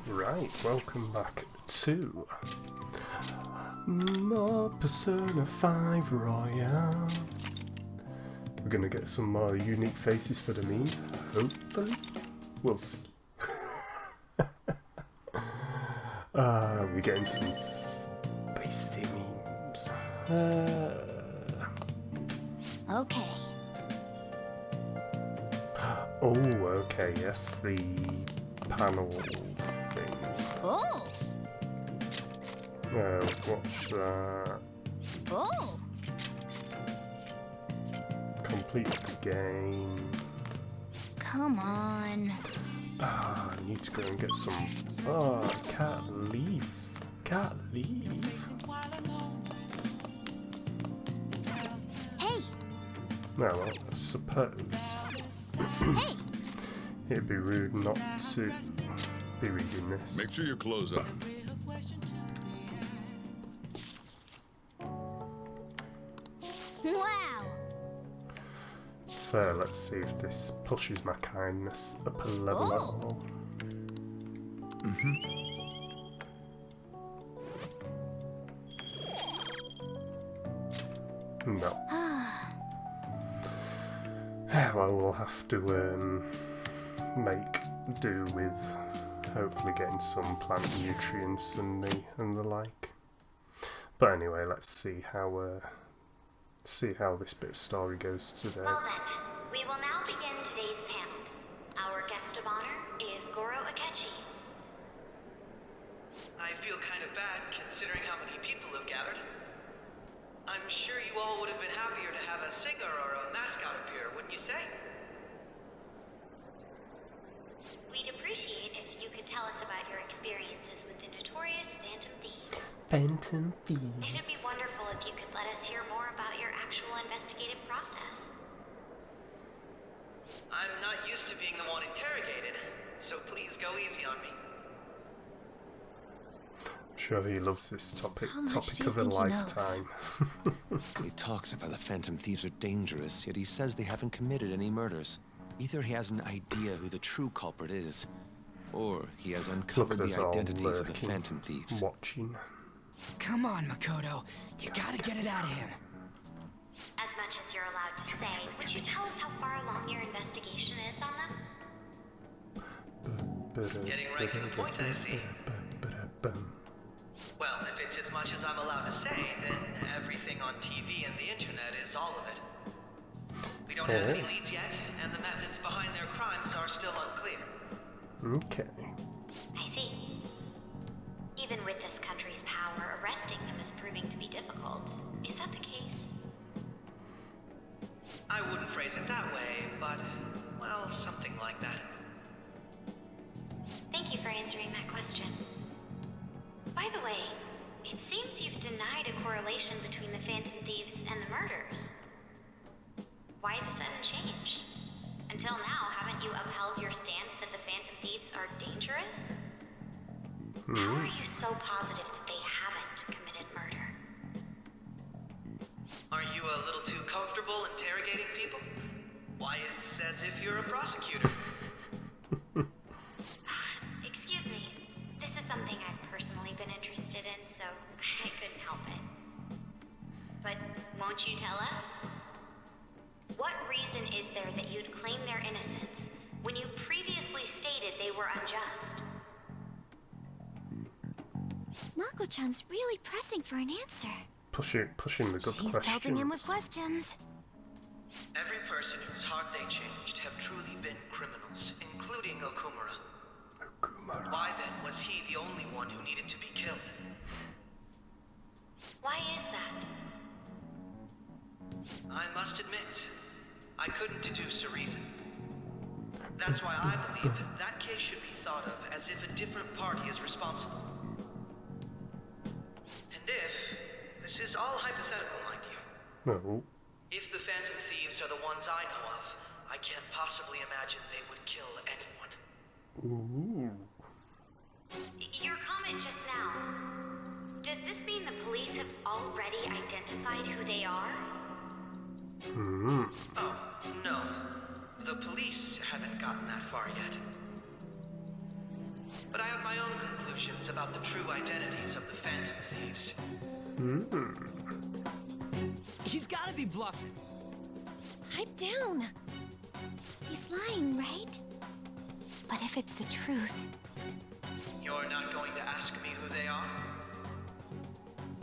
Right, welcome back to more Persona 5 Royale. We're gonna get some more unique faces for the memes, hopefully. We'll see. We're getting some spicy memes. Okay. Oh, okay, yes, the panel thing. Oh. Watch that. Oh. Complete the game. Come on. I need to go and get some. Oh, can't leave. Can't leave. Hey. No, well, I suppose Hey. it'd be rude not to be reading this. Make sure you close up. Wow. So let's see if this pushes my kindness up a level at all. No. Well, we'll have to make do with hopefully getting some plant nutrients and the like. But anyway, let's see how this bit of story goes today. Well then, we will now begin today's panel. Our guest of honor is Goro Akechi. I feel kind of bad considering how many people have gathered. I'm sure you all would have been happier to have a singer or a mascot appear, wouldn't you say? We'd appreciate if you could tell us about your experiences with the notorious Phantom Thieves. Phantom Thieves. It'd be wonderful if you could let us hear more about your actual investigative process. I'm not used to being the one interrogated, so please go easy on me. Sure, he loves this topic How much do you of a think he knows? lifetime. He talks about the Phantom Thieves are dangerous, yet he says they haven't committed any murders. Either he has an idea who the true culprit is, or he has Look uncovered at the us all identities of the lurking, Phantom Thieves. watching. Come on, Makoto. You gotta get it out of him. As much as you're allowed to say, would you tell us how far along your investigation is on them? Getting right to the point, I see. Well, if it's as much as I'm allowed to say, then everything on TV and the internet is all of it. We don't have any leads yet, and the methods behind their crimes are still unclear. Okay. I see. Even with this country's power, arresting them is proving to be difficult. Is that the case? I wouldn't phrase it that way, but, well, something like that. Thank you for answering that question. By the way, it seems you've denied a correlation between the Phantom Thieves and the murders. Why the sudden change? Until now, haven't you upheld your stance that the Phantom Thieves are dangerous? How are you so positive that they haven't committed murder? Aren't you a little too comfortable interrogating people? Why, it's as if you're a prosecutor. Excuse me. This is something I've personally been interested in, so I couldn't help it. But won't you tell us? What reason is there that you'd claim their innocence when you previously stated they were unjust? Mako-chan's really pressing for an answer. Pushing the good She's questions. pelting him with questions. Every person whose heart they changed have truly been criminals, including Okumura. Okumura. Why then was he the only one who needed to be killed? Why is that? I must admit, I couldn't deduce a reason. That's why I believe that case should be thought of as if a different party is responsible. And if, this is all hypothetical, mind you, No. if the Phantom Thieves are the ones I know of, I can't possibly imagine they would kill anyone. Ooh. Your comment just now, does this mean the police have already identified who they are? Oh, no. The police haven't gotten that far yet. But I have my own conclusions about the true identities of the Phantom Thieves. He's gotta be bluffing. Pipe down. He's lying, right? But if it's the truth, You're not going to ask me who they are?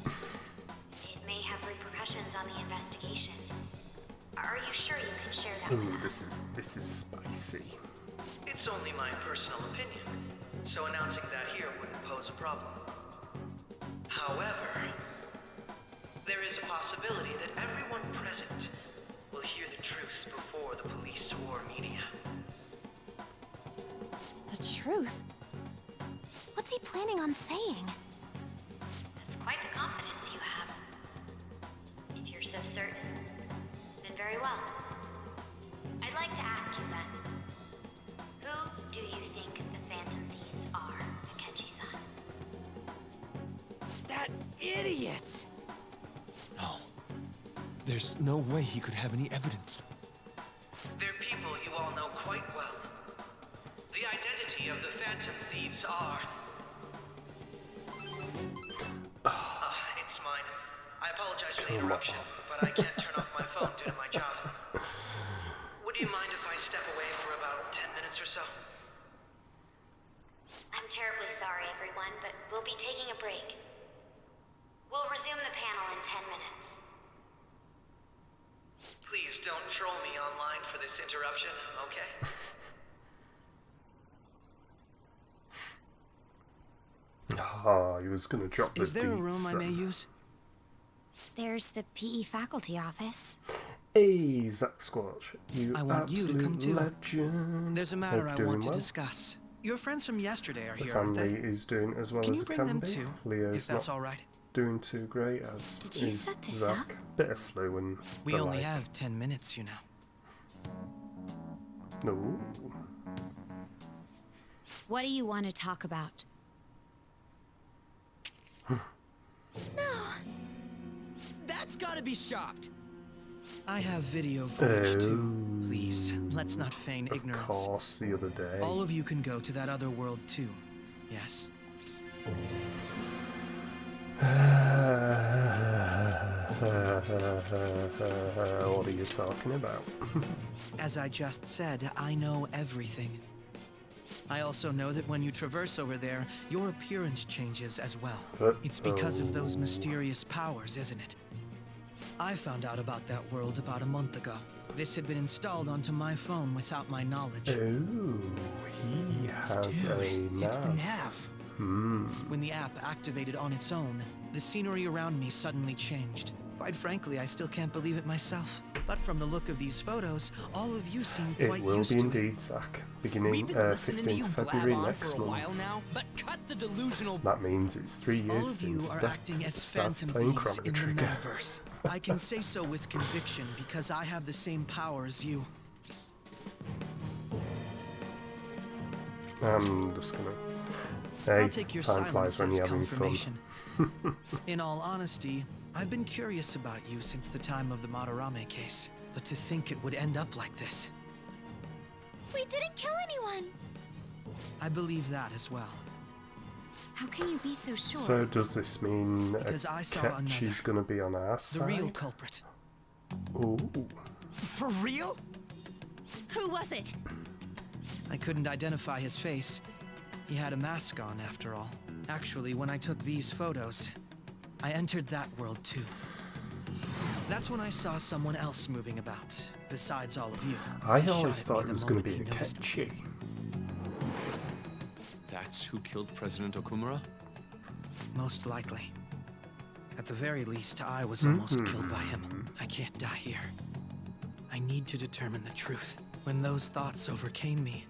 It may have repercussions on the investigation. Are you sure you can share that with Ooh, us? this is spicy. It's only my personal opinion, so announcing that here wouldn't pose a problem. However, there is a possibility that everyone present will hear the truth before the police or media. the truth. What's he planning on saying? That's quite the confidence you have. If you're so certain, then very well. I'd like to ask you then, who do you think the Phantom Thieves are, Akechi-san? That idiot! No. There's no way he could have any evidence. They're people you all know quite well. The identity of the Phantom Thieves are... it's mine. I apologize for the interruption, but I can't turn off my phone due to my job. Would you mind if I step away for about 10 minutes or so? I'm terribly sorry, everyone, but we'll be taking a break. We'll resume the panel in 10 minutes. Please don't troll me online for this interruption, okay? Ah, he was gonna drop the Is there a deets, room I may use? There's the PE faculty office. Hey, Zack Squatch, you I want you to come absolute too. legend. There's a matter Hope I doing want to well. discuss. Your friends from yesterday are The here, aren't family they? is doing as well Can as you it bring can them be. too, Leo's if that's not all right? doing too great, as Did you is set this Zack. up? Bit of flu and We the only like. have 10 minutes, you know. No. What do you want to talk about? That's gotta be shopped! I have video footage too. Please, let's not feign Of ignorance. course, the other day. All of you can go to that other world too. Yes. What are you talking about? As I just said, I know everything. I also know that when you traverse over there, your appearance changes as well. It's because of those mysterious powers, isn't it? I found out about that world about a month ago. This had been installed onto my phone without my knowledge. Oh, he has a It's the nav. nav. When the app activated on its own, the scenery around me suddenly changed. Quite frankly, I still can't believe it myself. But from the look of these photos, all of you seem It quite will used be to indeed, Zack. We've Beginning been listening to you 15th blab February on next for a while month. now, but cut the delusional. That means it's 3 All years of you since are Death acting as starts Phantom playing Thieves Chrono in the Trigger. metaverse. I can say so with conviction because I have the same power as you. I'm just gonna. I'll Hey, take your time flies silence when as you're having fun. confirmation. In all honesty, I've been curious about you since the time of the Madarame case. But to think it would end up like this, We didn't kill anyone. I believe that as well. How can you be so sure? So does this mean Because I saw Akechi's another. gonna be on our The side? real culprit. Ooh. For real? Who was it? I couldn't identify his face. He had a mask on, after all. Actually, when I took these photos, I entered that world too. That's when I saw someone else moving about, besides all of you. I He always shot at thought me it the was gonna moment be he noticed me. Akechi. That's who killed President Okumura? Most likely. At the very least, I was almost killed by him. I can't die here. I need to determine the truth. When those thoughts overcame me,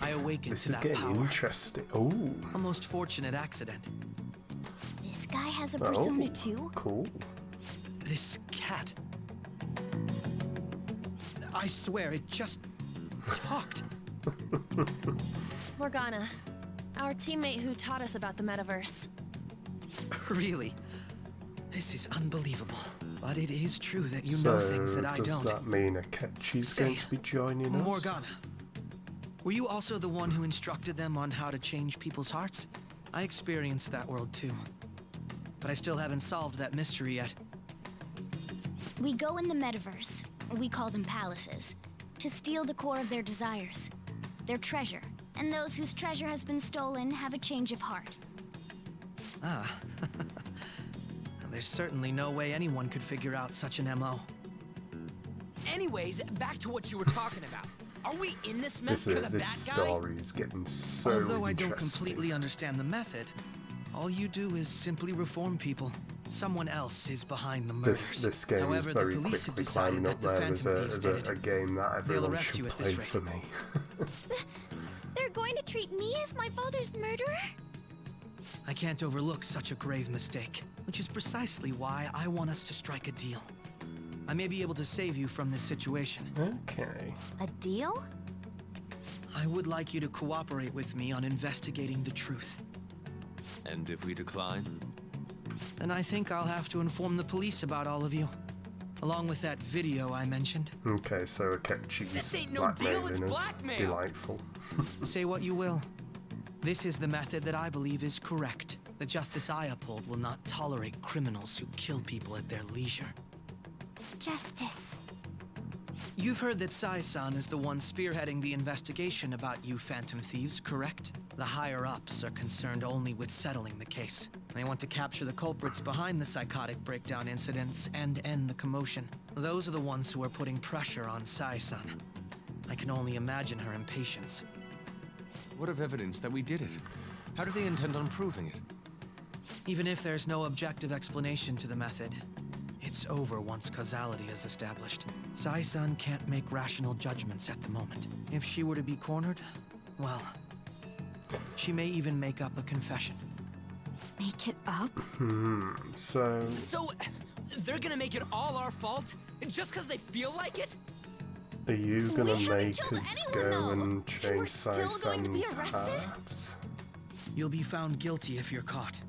I awakened This to is that getting power. interesting. Oh. A most fortunate accident. This guy has a Oh. persona too? Cool. This cat. I swear it just talked. Morgana, our teammate who taught us about the metaverse. Really. This is unbelievable. But it is true that you So know things that I does don't. that mean Akechi's Say, going to be joining us? Morgana, were you also the one who instructed them on how to change people's hearts? I experienced that world too. But I still haven't solved that mystery yet. We go in the metaverse, we call them palaces, to steal the core of their desires, their treasure. And those whose treasure has been stolen have a change of heart. Ah. There's certainly no way anyone could figure out such an MO. Anyways, back to what you were talking about. Are we in this mess because of that guy? Story is getting so Although I don't interesting. completely understand the method, all you do is simply reform people. Someone else is behind the murders. This game However, is very the police have quickly decided climbing up that the there as Phantom Thieves did a it. game that everyone arrest should you at play this rate. for me. They're going to treat me as my father's murderer? I can't overlook such a grave mistake, which is precisely why I want us to strike a deal. I may be able to save you from this situation. Okay. A deal? I would like you to cooperate with me on investigating the truth. And if we decline? Then I think I'll have to inform the police about all of you. Along with that video I mentioned. Okay, so Akechi's This ain't no deal, it's blackmailing us. blackmail. Delightful. Say what you will. This is the method that I believe is correct. The justice I uphold will not tolerate criminals who kill people at their leisure. Justice. You've heard that Sai-san is the one spearheading the investigation about you Phantom Thieves, correct? The higher-ups are concerned only with settling the case. They want to capture the culprits behind the psychotic breakdown incidents and end the commotion. Those are the ones who are putting pressure on Sai-san. I can only imagine her impatience. What of evidence that we did it? How do they intend on proving it? Even if there's no objective explanation to the method, it's over once causality is established. Sai-san can't make rational judgments at the moment. If she were to be cornered, well, she may even make up a confession. Make it up? So So, they're gonna make it all our fault? Just because they feel like it? are you gonna We haven't make killed us anyone, go though. and And we're chase still going to be Sai-san's arrested? heart? You'll be found guilty if you're caught.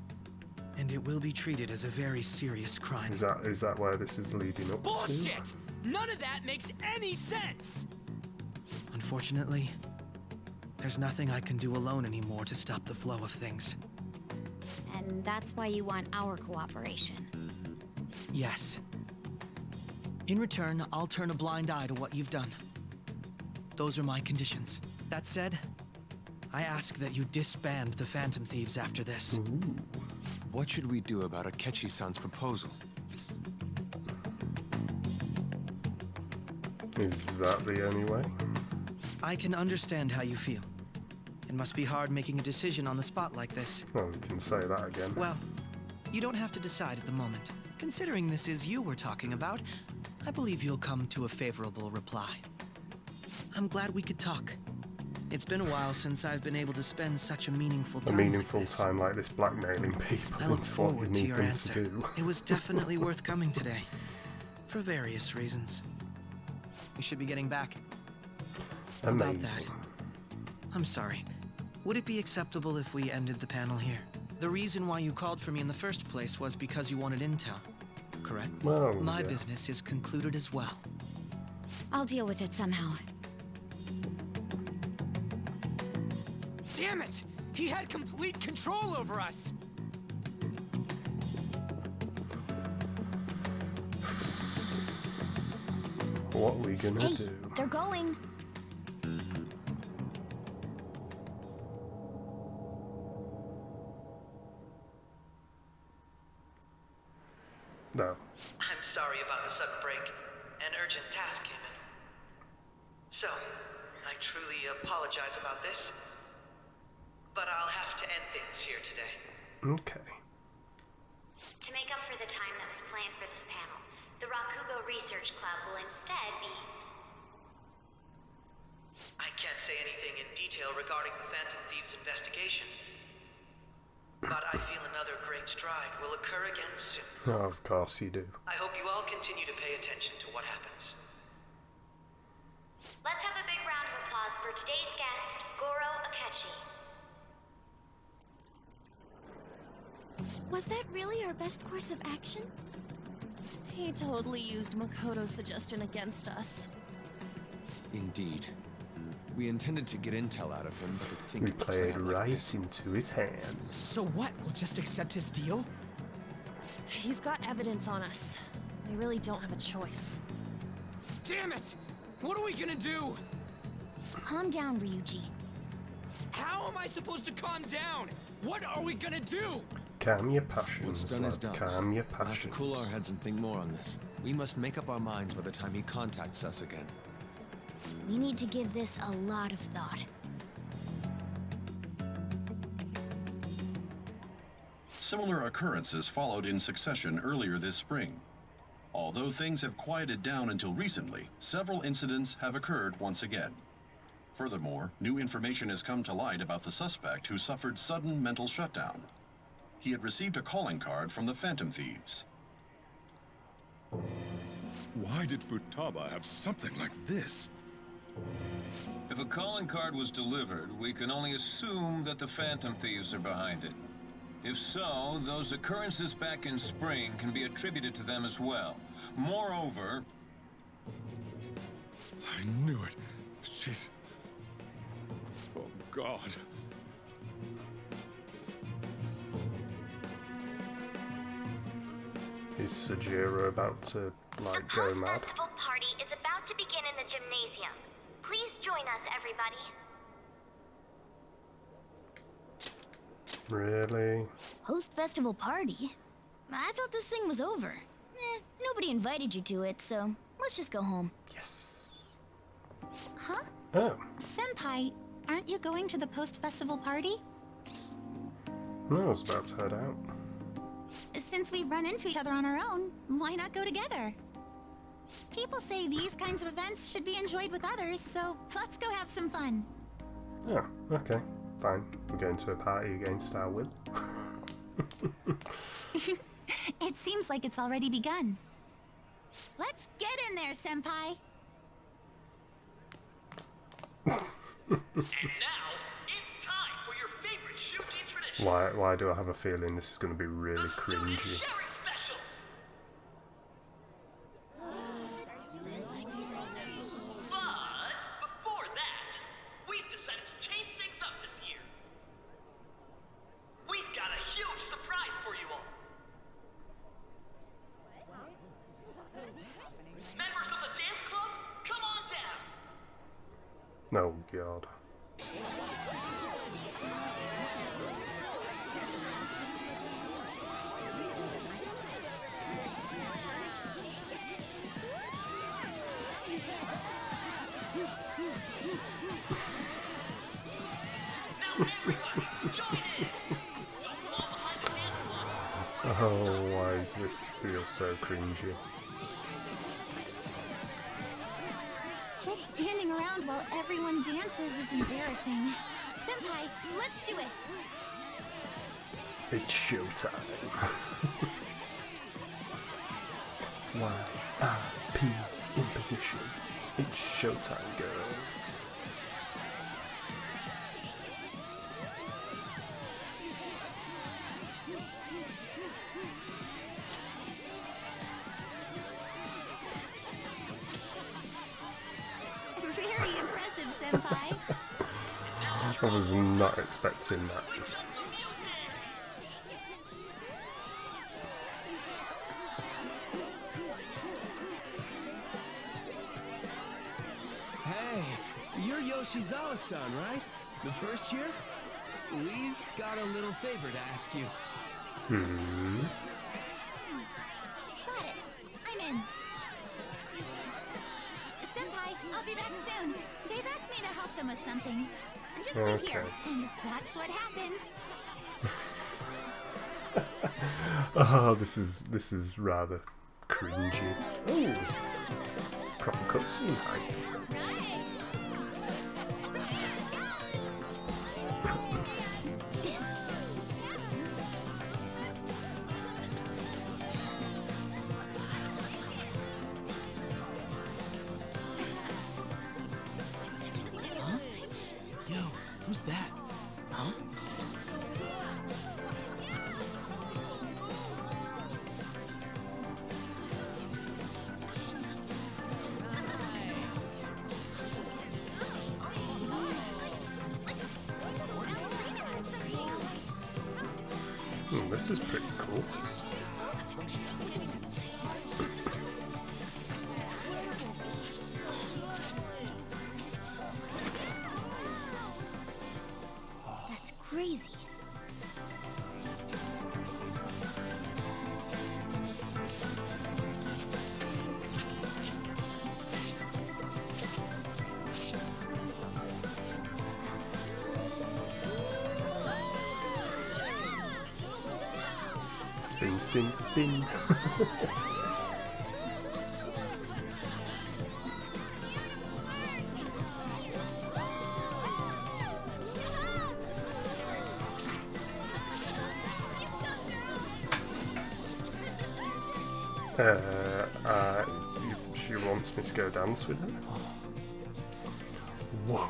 And it will be treated as a very serious crime. Is that where this is leading up to? Bullshit! None of that makes any sense! Unfortunately, there's nothing I can do alone anymore to stop the flow of things. And that's why you want our cooperation. Yes. In return, I'll turn a blind eye to what you've done. Those are my conditions. That said, I ask that you disband the Phantom Thieves after this. What should we do about Akechi-san's proposal? Is that the only way? I can understand how you feel. It must be hard making a decision on the spot like this. Well, we can say that again. Well, you don't have to decide at the moment. Considering this is you we're talking about, I believe you'll come to a favorable reply. I'm glad we could talk. It's been a while since I've been able to spend such a meaningful time like this. Like this blackmailing people. I look is what you forward to need your them answer. to do. It was definitely worth coming today. For various reasons. We should be getting back. About that. Amazing. I'm sorry. Would it be acceptable if we ended the panel here? The reason why you called for me in the first place was because you wanted intel, correct? Well, My yeah. business is concluded as well. I'll deal with it somehow. Damn it! He had complete control over us! What are we gonna Hey, do? they're going. No. I'm sorry about the sudden break. An urgent task came in. So, I truly apologize about this. But I'll have to end things here today. Okay. To make up for the time that was planned for this panel, the Rakugo Research Club will instead be... I can't say anything in detail regarding the Phantom Thieves investigation. But I feel another great stride will occur again soon. Oh, of course you do. I hope you all continue to pay attention to what happens. Let's have a big round of applause for today's guest, Goro Akechi. Was that really our best course of action? He totally used Makoto's suggestion against us. Indeed. We intended to get intel out of him, but to think We it would play played out like right this. into his hands. So what? We'll just accept his deal? He's got evidence on us. We really don't have a choice. Damn it! What are we gonna do? Calm down, Ryuji. How am I supposed to calm down? What are we gonna do? Calm your passions, What's done is lad. done. Calm your We'll have to passions. cool our heads and think more on this. We must make up our minds by the time he contacts us again. We need to give this a lot of thought. Similar occurrences followed in succession earlier this spring. Although things have quieted down until recently, several incidents have occurred once again. Furthermore, new information has come to light about the suspect who suffered sudden mental shutdown. He had received a calling card from the Phantom Thieves. Why did Futaba have something like this? If a calling card was delivered, we can only assume that the Phantom Thieves are behind it. If so, those occurrences back in spring can be attributed to them as well. Moreover... I knew it. She's... Oh, God. Is Sajiro about to, like, go The mad? post-festival party is about to begin in the gymnasium. Please join us, everybody. Really? Post-festival party? I thought this thing was over. Nobody invited you to it, so let's just go home. Yes. Huh? Oh. Senpai, aren't you going to the post-festival party? I was about to head out. Since we've run into each other on our own, why not go together? People say these kinds of events should be enjoyed with others, so let's go have some fun. Oh, okay. Fine. We're going to a party against our will. It seems like it's already begun. Let's get in there, Senpai! And now, it's time for your favorite shoot-in tradition. Why do I have a feeling this is going to be really cringy? Sharing special. But before that, we've decided to change things up this year. We've got a huge surprise for you all. Members of the dance club, come on down. Oh, God. Oh, why does this feel so cringy? Just standing around while everyone dances is embarrassing. Senpai, let's do it! It's showtime. Y-I-P in position. It's showtime, girls. Very impressive, Senpai. I was not expecting that. Hey, you're Yoshizawa-san, right? The first year? We've got a little favor to ask you. Got it. I'm in. Senpai, I'll be back soon. They've asked me to help them with something. Just wait here, and watch what happens. Oh, this is rather cringy. Ooh, proper cutscene hype. Yo, who's that? Huh? this is pretty cool. That's crazy. Spin, spin, spin. She wants me to go dance with her? Whoa.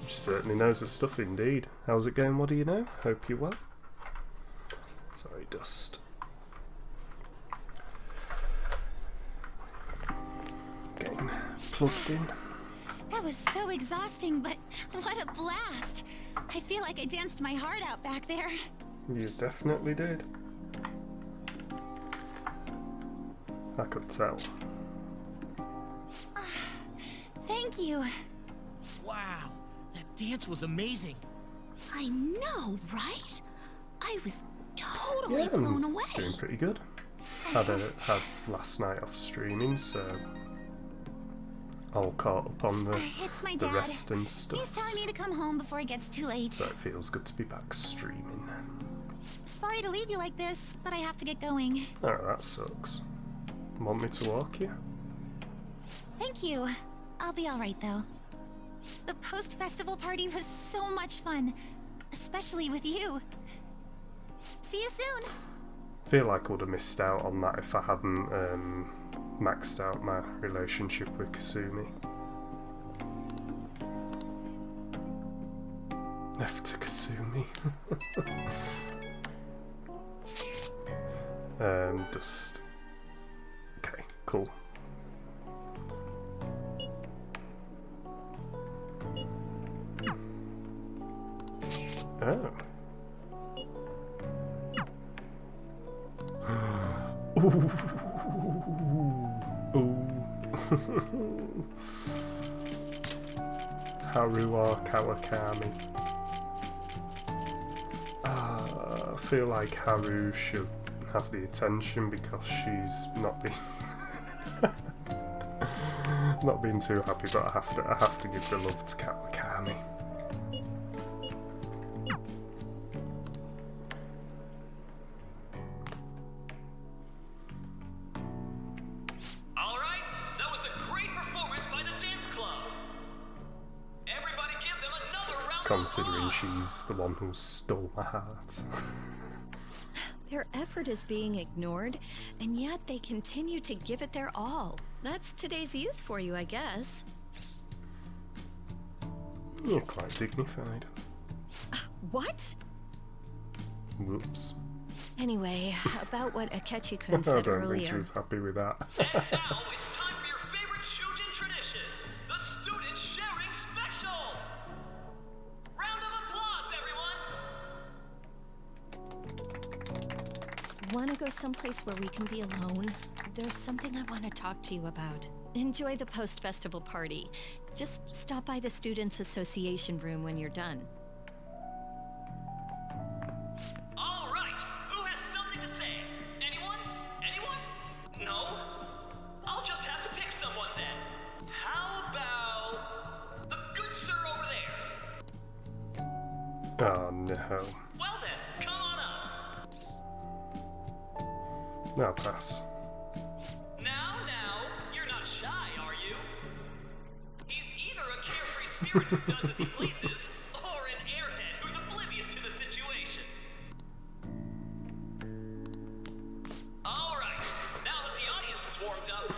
She certainly knows her stuff indeed. How's it going? What do you know? Hope you're well. Sorry, dust. Getting plugged in. That was so exhausting, but what a blast! I feel like I danced my heart out back there. You definitely did. I could tell. Thank you. Wow, that dance was amazing. I know, right? I was totally blown away. Doing pretty good. Had last night off streaming, so all caught up on the rest and stuff. He's telling me to come home before it gets too late. So it feels good to be back streaming. Sorry to leave you like this, but I have to get going. Oh, that sucks. Want me to walk you? Thank you. I'll be alright though. The post-festival party was so much fun, especially with you. See you soon. I feel like I would have missed out on that if I hadn't maxed out my relationship with Kasumi. F to Kasumi. Just... Okay, cool. Oh. Ooh. Haruo Kawakami. I feel like Haru should have the attention because she's not been not been too happy, but I have to give the love to Kawakami. Considering she's the one who stole my heart. Their effort is being ignored, and yet they continue to give it their all. That's today's youth for you, I guess. You're quite dignified. What? Whoops. Anyway, about what Akechi-kun said I don't earlier. think she was happy with that. And now it's time for your favorite Shujin tradition, the Student Sharing Special! Round of applause, everyone! Want to go someplace where we can be alone? There's something I want to talk to you about. Enjoy the post-festival party. Just stop by the Students' Association room when you're done. All right, who has something to say? Anyone? Anyone? No? I'll just have to pick someone then. How about the good sir over there? Oh no. Well then, come on up. No, pass. Now, you're not shy, are you? He's either a carefree spirit who does as he pleases, or an airhead who's oblivious to the situation. All right, now that the audience is warmed up,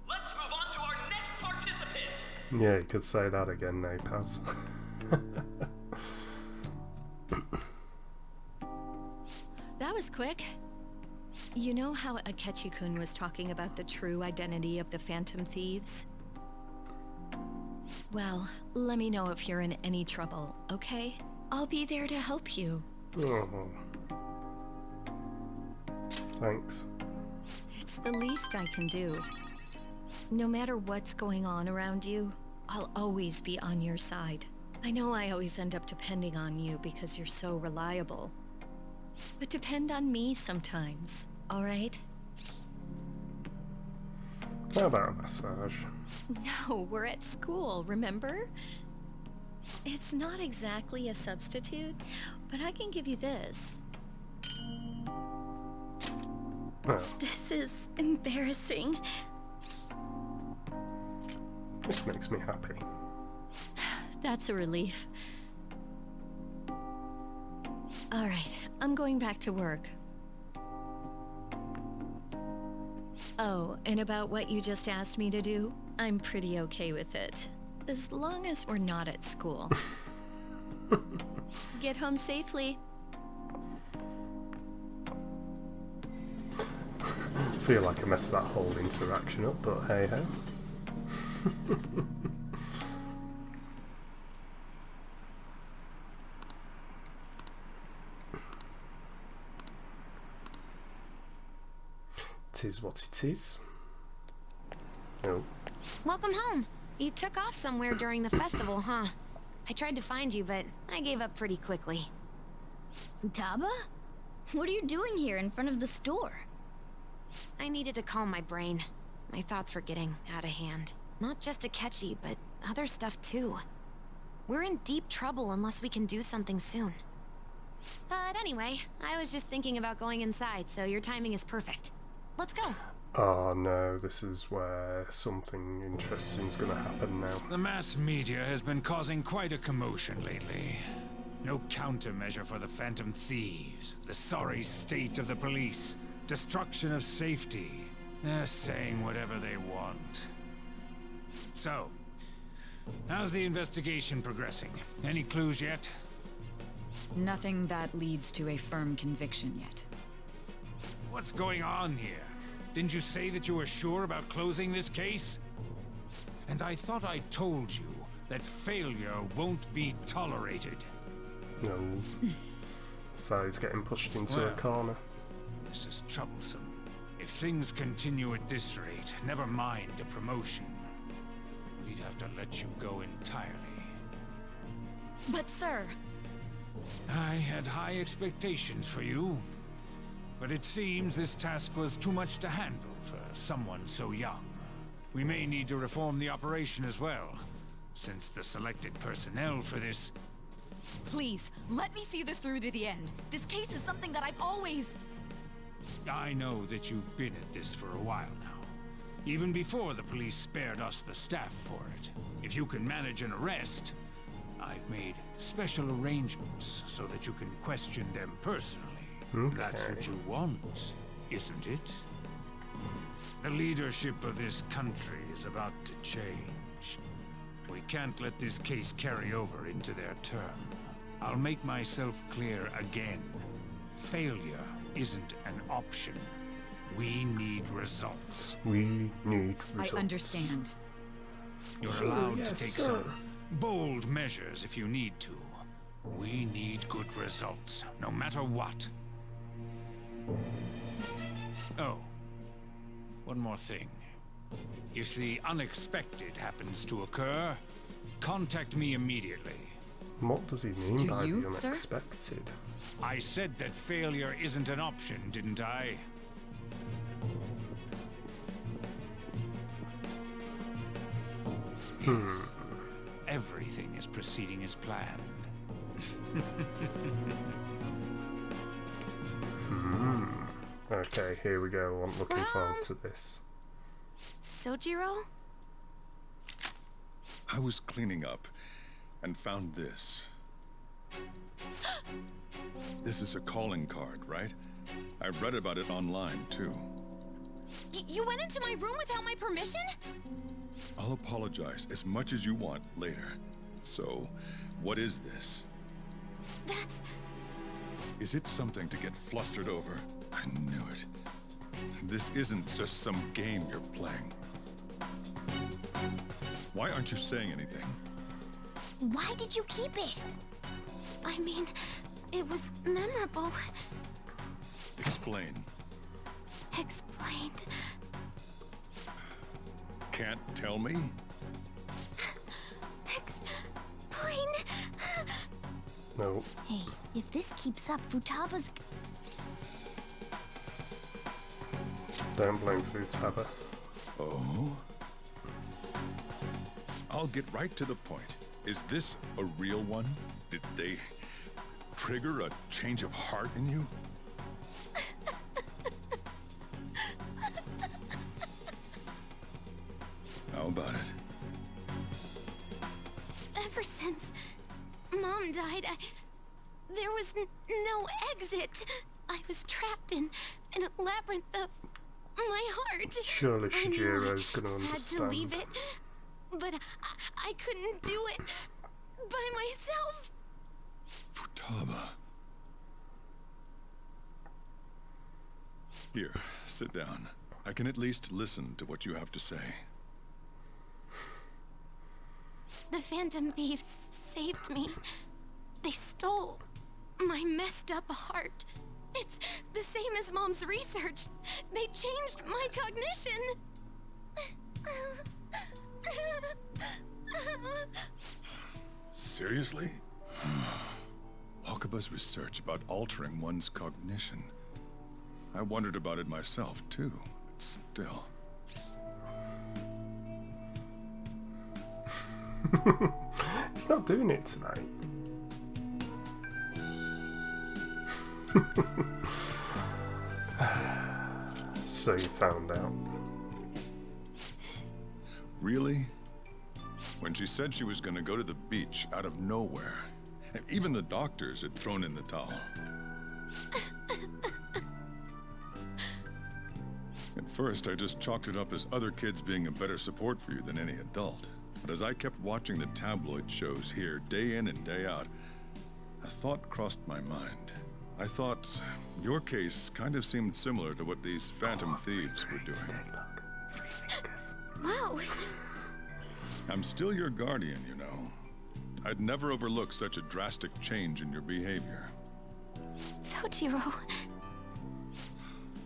let's move on to our next participant. Yeah, you could say that again, Napaz. That was quick. You know how Akechi-kun was talking about the true identity of the Phantom Thieves? Well, let me know if you're in any trouble, okay? I'll be there to help you. Oh. Thanks. It's the least I can do. No matter what's going on around you, I'll always be on your side. I know I always end up depending on you because you're so reliable. But depend on me sometimes, all right? How about a massage? No, we're at school, remember? It's not exactly a substitute, but I can give you this. Oh. This is embarrassing. This makes me happy. That's a relief. All right, I'm going back to work. Oh, and about what you just asked me to do, I'm pretty okay with it. As long as we're not at school. Get home safely. I feel like I messed that whole interaction up, but hey ho. It is what it is. Oh. Welcome home. You took off somewhere during the festival, huh? I tried to find you, but I gave up pretty quickly. Taba? What are you doing here in front of the store? I needed to calm my brain. My thoughts were getting out of hand. Not just Akechi, but other stuff too. We're in deep trouble unless we can do something soon. But anyway, I was just thinking about going inside, so your timing is perfect. Let's go. Oh no, this is where something interesting is going to happen now. The mass media has been causing quite a commotion lately. No countermeasure for the Phantom Thieves, the sorry state of the police, destruction of safety. They're saying whatever they want. So, how's the investigation progressing? Any clues yet? Nothing that leads to a firm conviction yet. What's going on here? Didn't you say that you were sure about closing this case? And I thought I told you that failure won't be tolerated. No. So he's getting pushed into a corner. This is troublesome. If things continue at this rate, never mind a promotion. We'd have to let you go entirely. But sir... I had high expectations for you. But it seems this task was too much to handle for someone so young. We may need to reform the operation as well, since the selected personnel for this... Please, let me see this through to the end. This case is something that I've always... I know that you've been at this for a while now. Even before the police spared us the staff for it. If you can manage an arrest, I've made special arrangements so that you can question them personally. Okay. That's what you want, isn't it? The leadership of this country is about to change. We can't let this case carry over into their term. I'll make myself clear again. Failure isn't an option. We need results. We need results. I understand. You're allowed to take some bold measures if you need to. We need good results, no matter what. Oh, one more thing. If the unexpected happens to occur, contact me immediately. What does he mean by the unexpected? Sir? I said that failure isn't an option, didn't I? Yes. Everything is proceeding as planned. Okay, here we go. I'm looking forward to this. Sojiro? I was cleaning up and found this. This is a calling card, right? I read about it online, too. You went into my room without my permission? I'll apologize as much as you want later. So, what is this? That's... Is it something to get flustered over? I knew it. This isn't just some game you're playing. Why aren't you saying anything? Why did you keep it? I mean, it was memorable. Explain. Explain. Can't tell me? Explain. No. Hey, if this keeps up, Futaba's... Don't blame Futaba. Oh? I'll get right to the point. Is this a real one? Did they trigger a change of heart in you? How about it? Ever since Mom died, there was no exit. I was trapped in a labyrinth of my heart. Surely Shijiro's gonna understand. I had to leave it, but I couldn't do it by myself. Futaba. Here, sit down. I can at least listen to what you have to say. The Phantom Thieves saved me. They stole my messed up heart. It's the same as Mom's research. They changed my cognition. Seriously? Wakaba's research about altering one's cognition. I wondered about it myself, too. But still. It's not doing it tonight. So you found out. Really? When she said she was going to go to the beach out of nowhere, and even the doctors had thrown in the towel. At first, I just chalked it up as other kids being a better support for you than any adult. But as I kept watching the tabloid shows here, day in and day out, a thought crossed my mind. I thought your case kind of seemed similar to what these Phantom Thieves were doing. Wow. I'm still your guardian, you know. I'd never overlook such a drastic change in your behavior. Sojiro.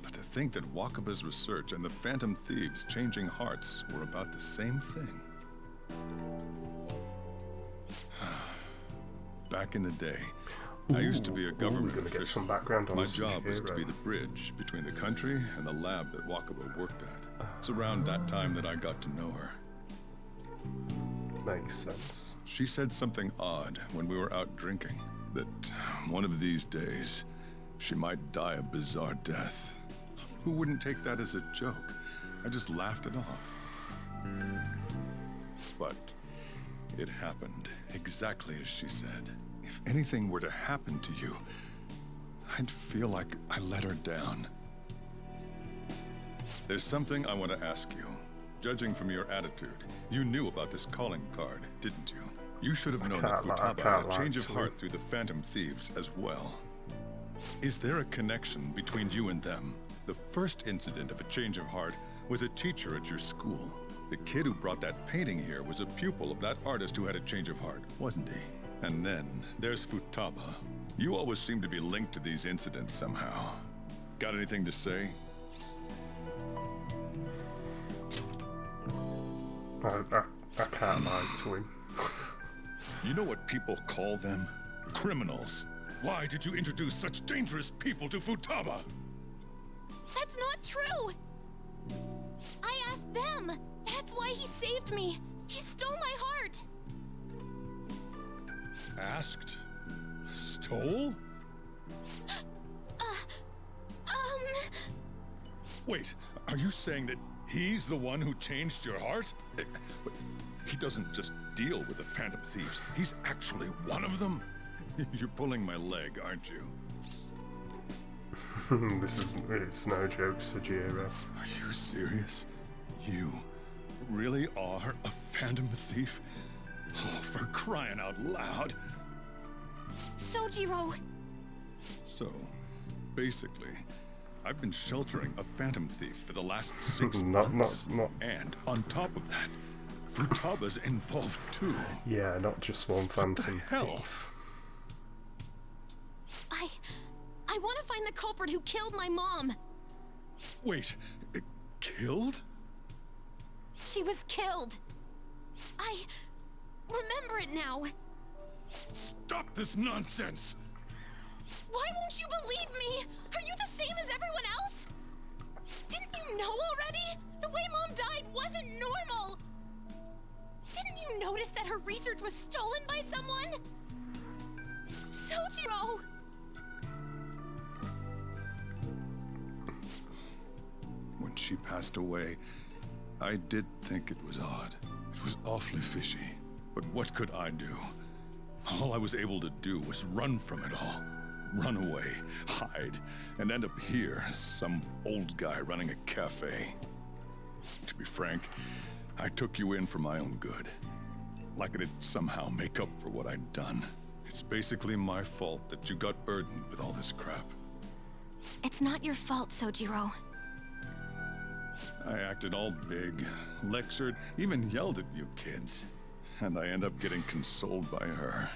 But to think that Wakaba's research and the Phantom Thieves changing hearts were about the same thing. Back in the day, I used to be a government official. Some background on my job was to be the bridge between the country and the lab that Wakaba worked at. It's around that time that I got to know her. Makes sense. She said something odd when we were out drinking, that one of these days, she might die a bizarre death. Who wouldn't take that as a joke? I just laughed it off. But it happened exactly as she said. If anything were to happen to you, I'd feel like I let her down. There's something I want to ask you. Judging from your attitude, you knew about this calling card, didn't you? You should have known that Futaba had a change of heart through the Phantom Thieves as well. Is there a connection between you and them? The first incident of a change of heart was a teacher at your school. The kid who brought that painting here was a pupil of that artist who had a change of heart, wasn't he? And then there's Futaba. You always seem to be linked to these incidents somehow. Got anything to say? I can't lie to him. You know what people call them? Criminals. Why did you introduce such dangerous people to Futaba? That's not true! I asked them! That's why he saved me! He stole my heart! Asked? Stole? Wait, are you saying that he's the one who changed your heart? He doesn't just deal with the Phantom Thieves. He's actually one of them? You're pulling my leg, aren't you? It's no joke, Sojiro. Are you serious? You really are a Phantom Thief? Oh, for crying out loud! Sojiro! So, basically, I've been sheltering a Phantom Thief for the last 6 months. And on top of that, Futaba's involved too. Yeah, not just one Phantom Thief. I want to find the culprit who killed my mom. Wait, killed? She was killed. I remember it now. Stop this nonsense! Why won't you believe me? Are you the same as everyone else? Didn't you know already? The way Mom died wasn't normal. Didn't you notice that her research was stolen by someone? Sojiro! When she passed away, I did think it was odd. It was awfully fishy. But what could I do? All I was able to do was run from it all. Run away, hide, and end up here as some old guy running a cafe. To be frank, I took you in for my own good. Like it'd somehow make up for what I'd done. It's basically my fault that you got burdened with all this crap. It's not your fault, Sojiro. I acted all big, lectured, even yelled at you kids. And I end up getting consoled by her.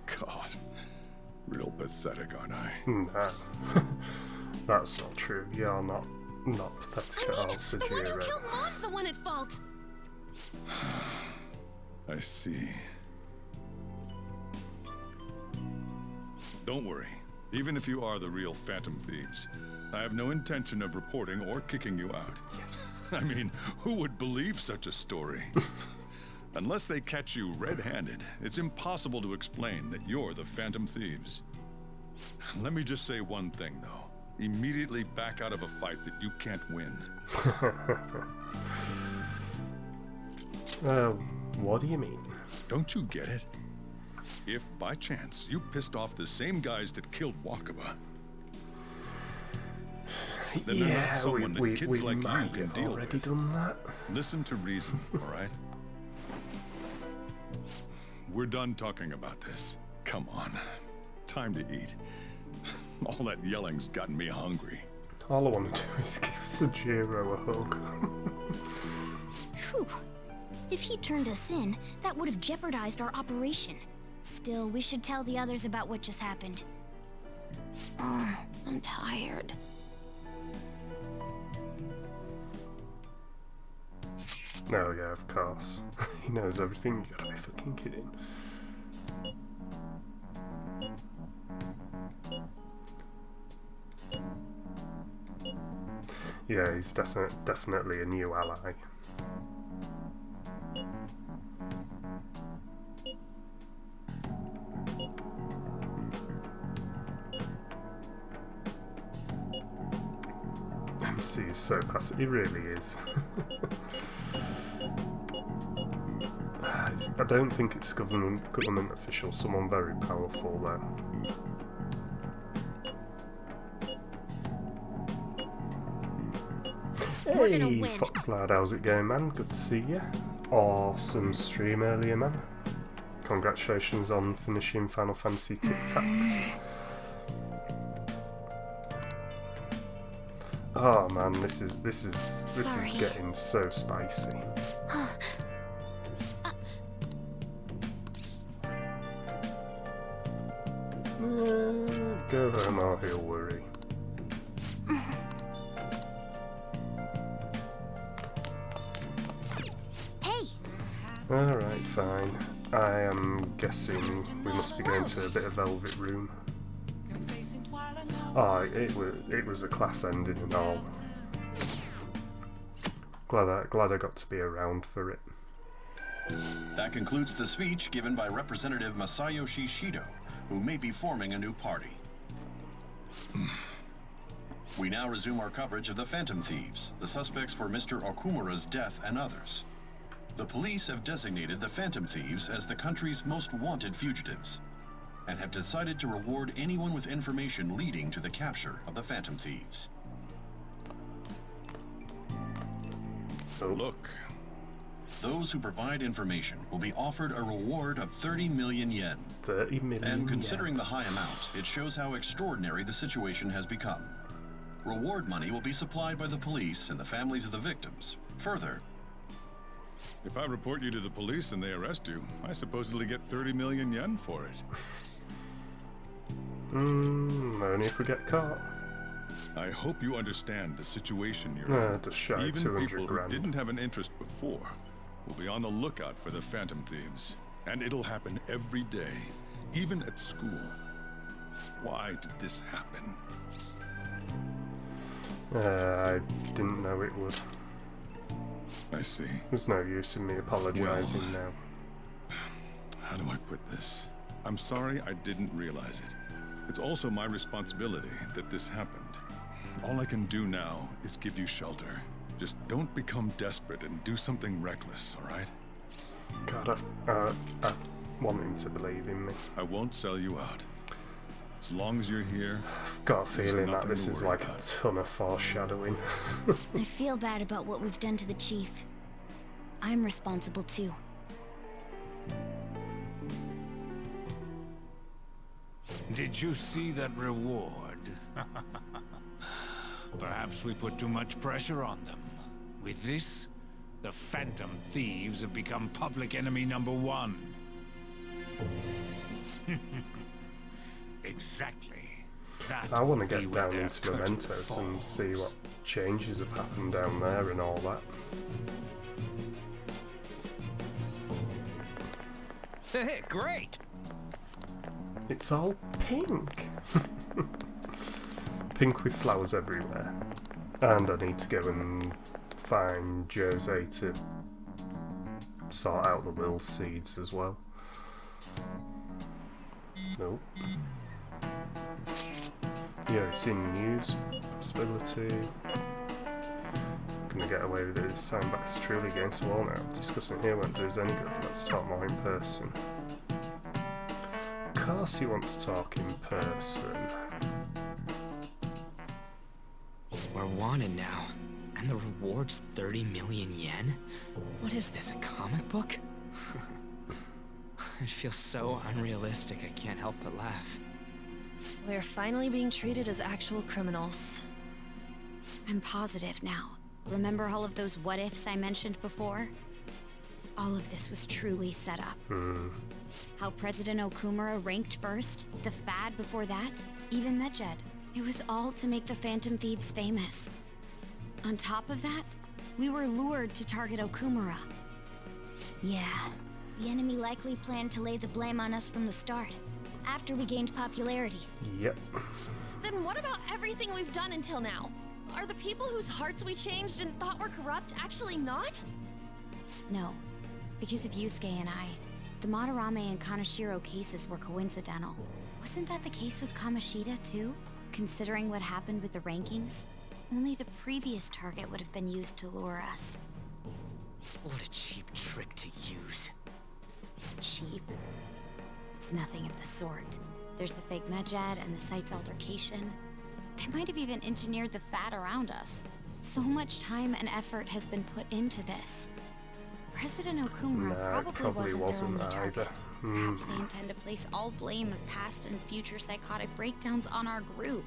God, real pathetic, aren't I? No, that's not true. You're not pathetic at all, Sojiro. The one who killed Mom's the one at fault. I see. Don't worry. Even if you are the real Phantom Thieves, I have no intention of reporting or kicking you out. Yes. I mean, who would believe such a story? Unless they catch you red-handed, it's impossible to explain that you're the Phantom Thieves. Let me just say one thing, though. Immediately back out of a fight that you can't win. What do you mean? Don't you get it? If, by chance, you pissed off the same guys that killed Wakaba, then they're not someone that kids like you can deal with. Done that. Listen to reason, all right? We're done talking about this. Come on. Time to eat. All that yelling's gotten me hungry. All I want to do is give Sojiro a hug. Phew. If he turned us in, that would have jeopardized our operation. Still, we should tell the others about what just happened. Oh, I'm tired. Oh yeah, of course. He knows everything, you gotta be fucking kidding. Yeah, he's definitely a new ally. MC is so passive, he really is. I don't think it's government official, someone very powerful though. Hey, Fox Lad, how's it going, man? Good to see you. Awesome stream earlier, man. Congratulations on finishing Final Fantasy Tic Tacs. Oh man, this is getting so spicy. Go home or he'll worry. Hey! Alright, fine. I am guessing we must be going to a bit of Velvet Room. Oh, it was a class ending and all. Glad I got to be around for it. That concludes the speech given by Representative Masayoshi Shido, who may be forming a new party. We now resume our coverage of the Phantom Thieves, the suspects for Mr. Okumura's death and others. The police have designated the Phantom Thieves as the country's most wanted fugitives, and have decided to reward anyone with information leading to the capture of the Phantom Thieves. Oh. Look. Those who provide information will be offered a reward of 30 million yen. 30 million And considering the high amount, it shows how extraordinary the situation has become. Reward money will be supplied by the police and the families of the victims. Further, if I report you to the police and they arrest you, I supposedly get 30 million yen for it. Only if we get caught. I hope you understand the situation you're in. Just shy Even 200 people grand. who didn't have an interest before will be on the lookout for the Phantom Thieves. And it'll happen every day, even at school. Why did this happen? I didn't know it would. I see. There's no use in me apologising now. How do I put this? I'm sorry I didn't realize it. It's also my responsibility that this happened. All I can do now is give you shelter. Just don't become desperate and do something reckless, all right? God, I want him to believe in me. I won't sell you out. As long as you're here, I've got a feeling that this is like a ton of foreshadowing. I feel bad about what we've done to the chief. I'm responsible too. Did you see that reward? Perhaps we put too much pressure on them. With this, the Phantom Thieves have become public enemy #1. Exactly. I want to get down into Mementos and see what changes have happened down there and all that. Hey, great! It's all pink. Pink with flowers everywhere. And I need to go and find Jose to sort out the will seeds as well. Nope. Yeah, it's in news. Possibility. Gonna get away with it this time, but it's truly against the law now. Discussing here won't do us any good. Let's talk more in person. Of course you want to talk in person. We're wanted now, and the reward's 30 million yen? What is this, a comic book? It feels so unrealistic I can't help but laugh. We're finally being treated as actual criminals. I'm positive now. Remember all of those what-ifs I mentioned before? All of this was truly set up. How President Okumura ranked first, the Fad before that, even Medjed. It was all to make the Phantom Thieves famous. On top of that, we were lured to target Okumura. Yeah, the enemy likely planned to lay the blame on us from the start, after we gained popularity. Yep. Then what about everything we've done until now? Are the people whose hearts we changed and thought were corrupt actually not? No, because of Yusuke and I. The Madarame and Kaneshiro cases were coincidental. Wasn't that the case with Kamoshida too? Considering what happened with the rankings, only the previous target would have been used to lure us. What a cheap trick to use. Cheap? It's nothing of the sort. There's the fake Medjed and the site's altercation. They might have even engineered the Fad around us. So much time and effort has been put into this. President Okumura probably wasn't their only target. Perhaps they intend to place all blame of past and future psychotic breakdowns on our group.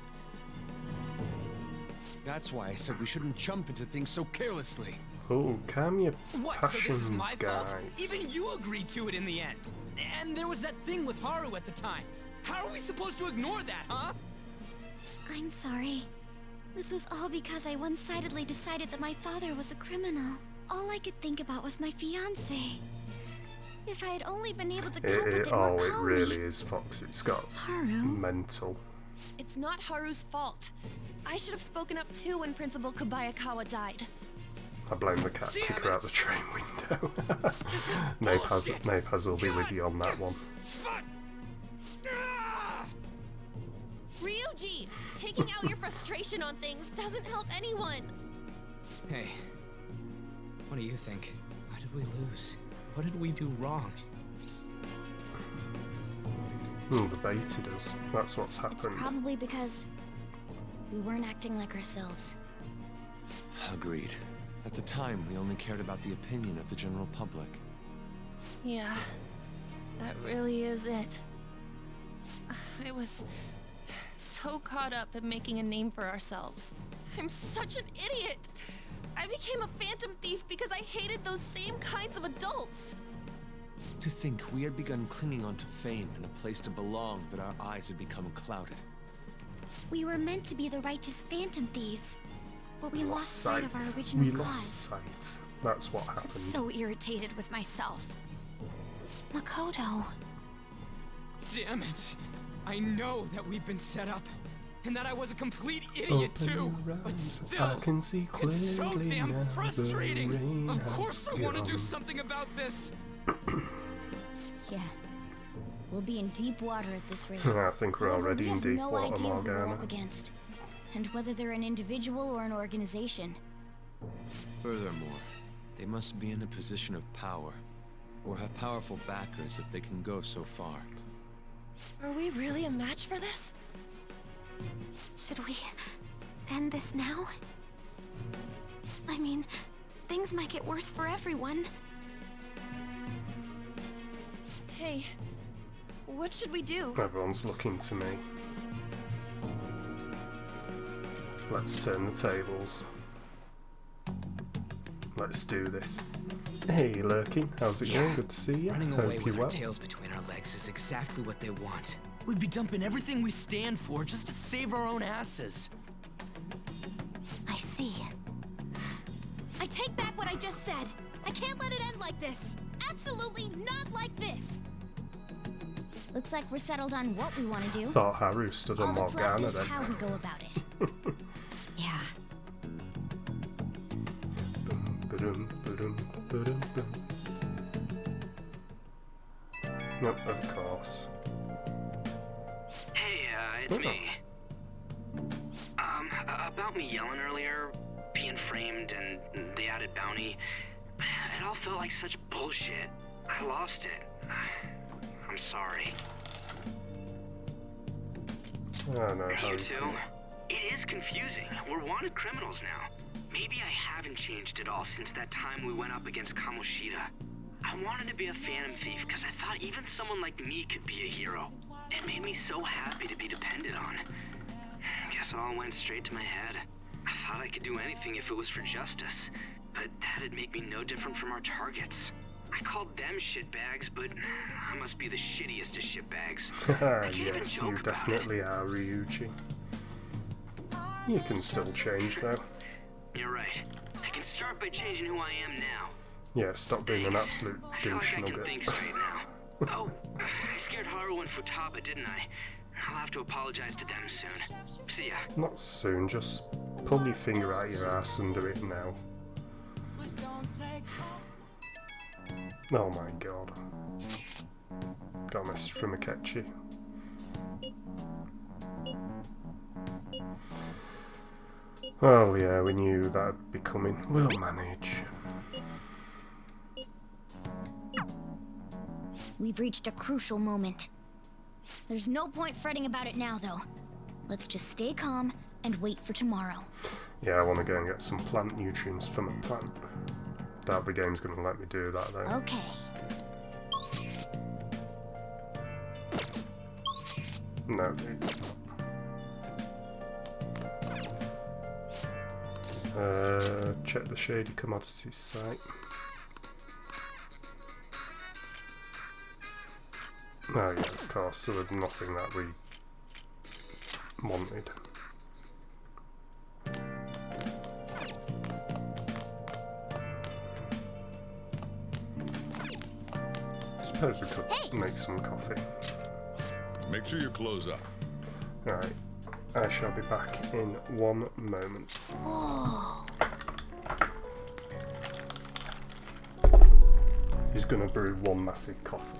That's why I said we shouldn't jump into things so carelessly. Oh, calm your What, passions, so this is my guys. fault? Even you agreed to it in the end. And there was that thing with Haru at the time. How are we supposed to ignore that, huh? I'm sorry. This was all because I one-sidedly decided that my father was a criminal. All I could think about was my fiancé. If I had only been able to cope with it more calmly. It really is, Fox. It's got Haru? mental. It's not Haru's fault. I should have spoken up too when Principal Kobayakawa died. I blame the cat to kick her out the train window. Napaz will be with you on that one. Ryuji! Taking out your frustration on things doesn't help anyone! Hey, what do you think? Why did we lose? What did we do wrong? They baited us. That's what's happened. Probably because we weren't acting like ourselves. Agreed. At the time, we only cared about the opinion of the general public. Yeah, that really is it. I was so caught up in making a name for ourselves. I'm such an idiot! I became a phantom thief because I hated those same kinds of adults! To think we had begun clinging onto fame and a place to belong, but our eyes had become clouded. We were meant to be the righteous Phantom Thieves, but we lost sight of our original cause. We lost sight. That's what happened. I'm so irritated with myself. Makoto. Damn it! I know that we've been set up, and that I was a complete idiot too. But still, I can see clearly it's so damn now frustrating. Of course, I want to do begun. something about this. Yeah. We'll be in deep water at this rate. I think we're already in deep no water, idea who we're Morgana. up against, and whether they're an individual or an organization. Furthermore, they must be in a position of power, or have powerful backers if they can go so far. Are we really a match for this? Should we end this now? I mean, things might get worse for everyone. Hey, what should we do? Everyone's looking to me. Let's turn the tables. Let's do this. Hey, Lurking, how's it going? Good to see you. Running away Hope with you're our well. tails between our legs is exactly what they want. We'd be dumping everything we stand for just to save our own asses. I see. I take back what I just said. I can't let it end like this. Absolutely not like this. Looks like we're settled on what we want to do. Thought Haru stood on All that's left Morgana is then. how we go about it. Yeah. Ba-dum, ba-dum, ba-dum, ba-dum. Yep, of course. Hey, it's me. About me yelling earlier, being framed, and the added bounty, it all felt like such bullshit. I lost it. I'm sorry. I don't know how You you too? It is confusing. We're wanted criminals now. Maybe I haven't changed at all since that time we went up against Kamoshida. I wanted to be a Phantom Thief because I thought even someone like me could be a hero. It made me so happy to be depended on. Guess it all went straight to my head. I thought I could do anything if it was for justice, but that'd make me no different from our targets. I called them shitbags, but I must be the shittiest of shitbags. I can't even Yes, joke you about definitely are, Ryuichi. You can still change though. You're right. I can start by changing who I am now. Yeah, stop being an absolute I feel douche like I can nugget. think straight now. Oh, I scared Haru and Futaba, didn't I? I'll have to apologize to them soon. See ya. Not soon, just pull your finger out your ass and do it now. Oh my god. Got a message from Akechi. Oh yeah, we knew that'd be coming. We'll manage. We've reached a crucial moment. There's no point fretting about it now, though. Let's just stay calm and wait for tomorrow. Yeah, I want to go and get some plant nutrients from a plant. Doubt the game's going to let me do that though. Okay. No, it's not. Check the Shady Commodities site. Oh yeah, of course, so there's nothing that we wanted. I suppose we could make some coffee. Make sure you close up. Alright, I shall be back in 1 moment. Whoa. He's gonna brew 1 massive coffee.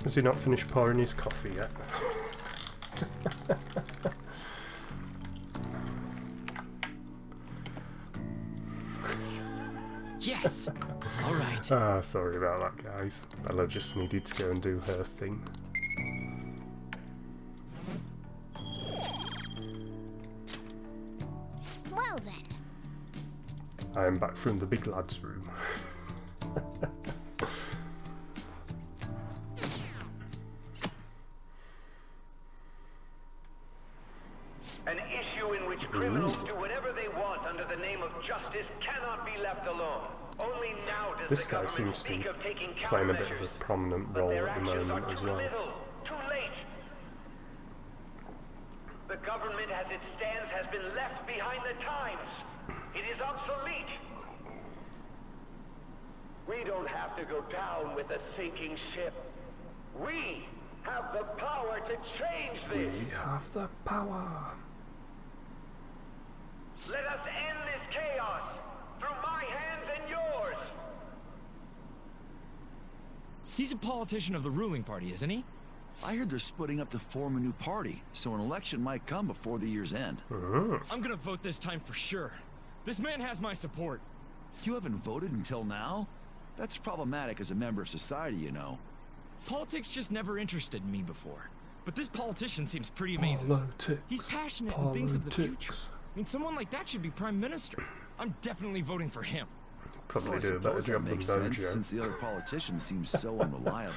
Has he not finished pouring his coffee yet? Yes! Alright. Ah, sorry about that, guys. Bella just needed to go and do her thing. Well then. I am back from the big lad's room. An issue in which criminals do whatever they want under the name of justice cannot be left alone. Only now does This the guy government seems to be speak of taking playing a bit of a countermeasures. prominent But role their at the actions moment are as too well. little, too late. The government as it stands has been left behind the times. It is obsolete. We don't have to go down with a sinking ship. We have the power to change this. We have the power. Let us end this chaos through my hands and yours. He's a politician of the ruling party, isn't he? I heard they're splitting up to form a new party, so an election might come before the year's end. I'm gonna vote this time for sure. This man has my support. You haven't voted until now? That's problematic as a member of society, you know. Politics just never interested me before. But this politician seems pretty amazing. Politics. He's passionate and thinks of the future. I mean, someone like that should be prime minister. I'm definitely voting for him. Probably Well, I do a better suppose that job than makes sense, Bojo. since the other politician seems so unreliable.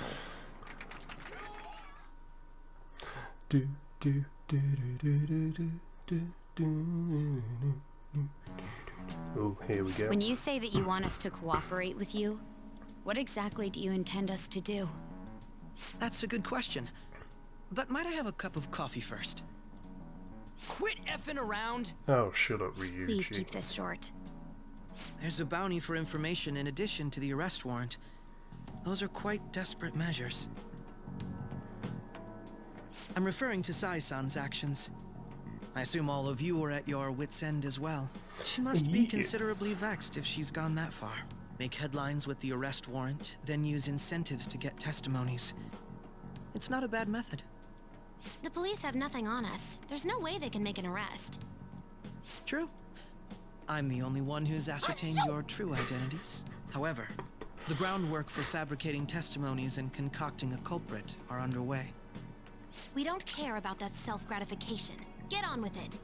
Do, do, do, do, do, do, do, do, do. Oh, here we go. When you say that you want us to cooperate with you, what exactly do you intend us to do? That's a good question. But might I have a cup of coffee first? Quit effing around! Oh, shut up, Ryuji. Please keep this short. There's a bounty for information in addition to the arrest warrant. Those are quite desperate measures. I'm referring to Sai-san's actions. I assume all of you were at your wit's end as well. She must be Yes. considerably vexed if she's gone that far. Make headlines with the arrest warrant, then use incentives to get testimonies. It's not a bad method. The police have nothing on us. There's no way they can make an arrest. True. I'm the only one who's ascertained your true identities. However, the groundwork for fabricating testimonies and concocting a culprit are underway. We don't care about that self-gratification. Get on with it.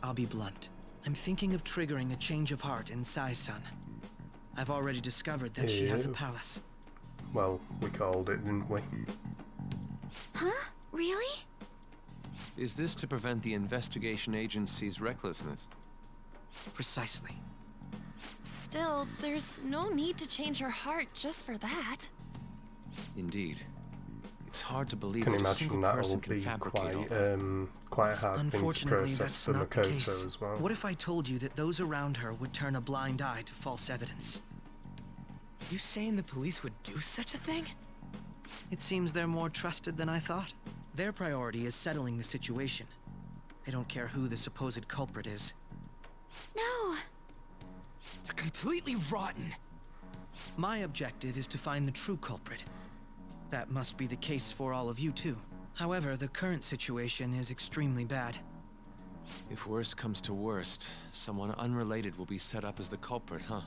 I'll be blunt. I'm thinking of triggering a change of heart in Sai-san. I've already discovered that she has a Ew. palace. Well, we called it, didn't we? Huh? Really? Is this to prevent the investigation agency's recklessness? Precisely. Still, there's no need to change her heart just for that. Indeed. It's hard to believe Can that a imagine single that'll person can be fabricate all quite, that. quite a hard thing to Unfortunately, process that's for not the case. Makoto as well. What if I told you that those around her would turn a blind eye to false evidence? You saying the police would do such a thing? It seems they're more trusted than I thought. Their priority is settling the situation. They don't care who the supposed culprit is. No. They're completely rotten. My objective is to find the true culprit. That must be the case for all of you too. However, the current situation is extremely bad. If worst comes to worst, someone unrelated will be set up as the culprit, huh?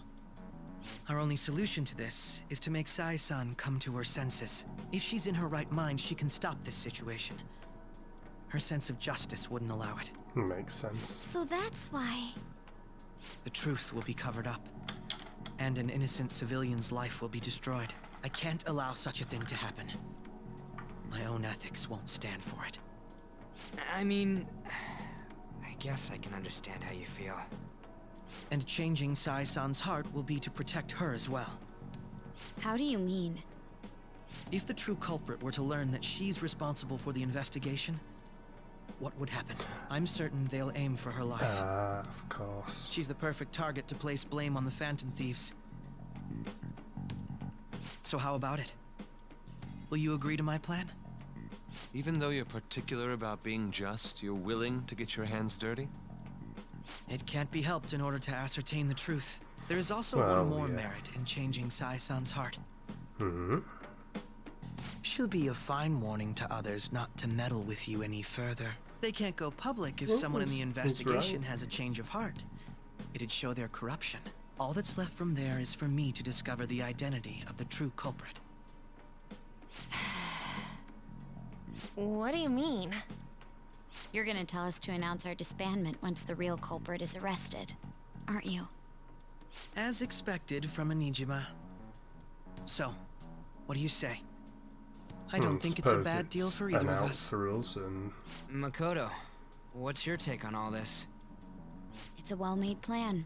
Our only solution to this is to make Sai-san come to her senses. If she's in her right mind, she can stop this situation. Her sense of justice wouldn't allow it. Makes sense. So that's why. The truth will be covered up, and an innocent civilian's life will be destroyed. I can't allow such a thing to happen. My own ethics won't stand for it. I mean, I guess I can understand how you feel. And changing Sai-san's heart will be to protect her as well. How do you mean? If the true culprit were to learn that she's responsible for the investigation, what would happen? I'm certain they'll aim for her life. Of course. She's the perfect target to place blame on the Phantom Thieves. So how about it? Will you agree to my plan? Even though you're particular about being just, you're willing to get your hands dirty? It can't be helped in order to ascertain the truth. There is also Well, one more yeah. merit in changing Sai-san's heart. She'll be a fine warning to others not to meddle with you any further. They can't go public if someone in the investigation has a change of heart. It'd show their corruption. All that's left from there is for me to discover the identity of the true culprit. What do you mean? You're gonna tell us to announce our disbandment once the real culprit is arrested, aren't you? As expected from Onijima. So, what do you say? I don't think it's a bad deal for either of us. For us and... Makoto, what's your take on all this? It's a well-made plan.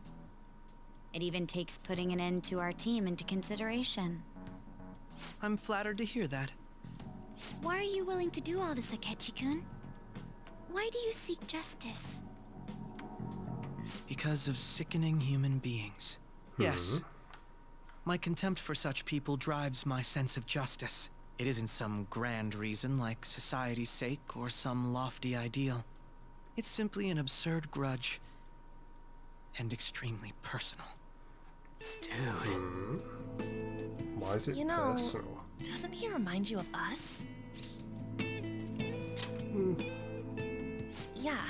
It even takes putting an end to our team into consideration. I'm flattered to hear that. Why are you willing to do all this, Akechi-kun? Why do you seek justice? Because of sickening human beings. Yes. My contempt for such people drives my sense of justice. It isn't some grand reason like society's sake or some lofty ideal. It's simply an absurd grudge. And extremely personal. Dude. Why is it personal? Doesn't he remind you of us? Yeah,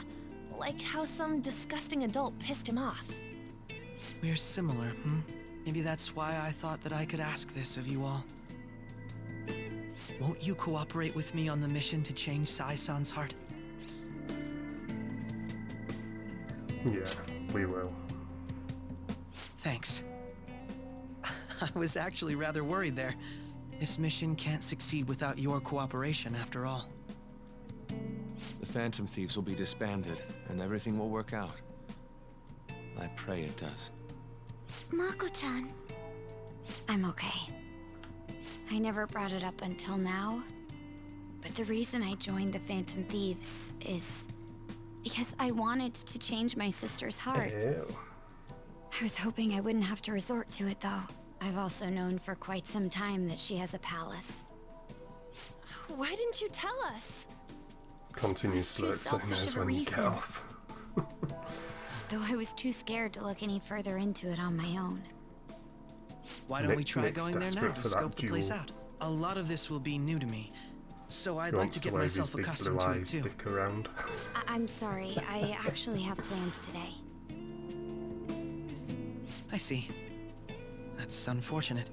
like how some disgusting adult pissed him off. We're similar, Maybe that's why I thought that I could ask this of you all. Won't you cooperate with me on the mission to change Sai-san's heart? Yeah, we will. Thanks. I was actually rather worried there. This mission can't succeed without your cooperation, after all. The Phantom Thieves will be disbanded, and everything will work out. I pray it does. Mako-chan. I'm okay. I never brought it up until now, but the reason I joined the Phantom Thieves is because I wanted to change my sister's heart. Ew. I was hoping I wouldn't have to resort to it, though. I've also known for quite some time that she has a palace. Why didn't you tell us? Continues to look so nice when you get off. Though I was too scared to look any further into it on my own. Why don't we try going there now to scope the place out? A lot of this will be new to me, so I'd like to get myself accustomed to it too. Stick around. I'm sorry, I actually have plans today. I see. That's unfortunate.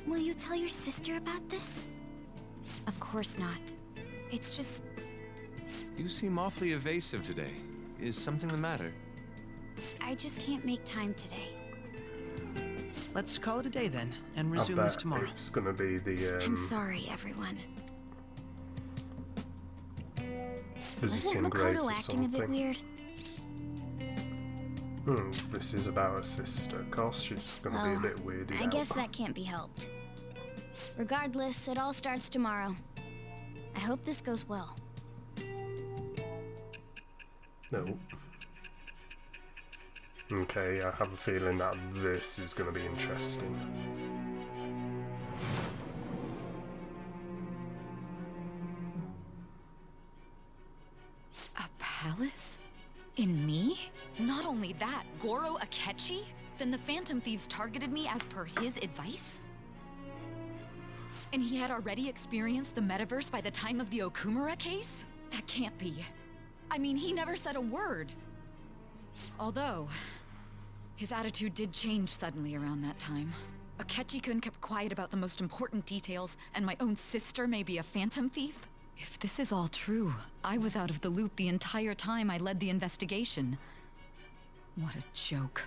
Will you tell your sister about this? Of course not. It's just... You seem awfully evasive today. Is something the matter? I just can't make time today. Let's call it a day then, and resume this tomorrow. It's gonna be the I'm sorry, everyone. Visiting graves or something. Wasn't Makoto acting a bit weird? This is about her sister. Of course, she's gonna be a bit weirded I out. guess that can't be helped. Regardless, it all starts tomorrow. I hope this goes well. No. Okay, I have a feeling that this is going to be interesting. A palace? In me? Not only that, Goro Akechi? Then the Phantom Thieves targeted me as per his advice? And he had already experienced the metaverse by the time of the Okumura case? That can't be. I mean, he never said a word. Although, his attitude did change suddenly around that time. Akechi-kun kept quiet about the most important details, and my own sister may be a Phantom Thief? If this is all true, I was out of the loop the entire time I led the investigation. What a joke.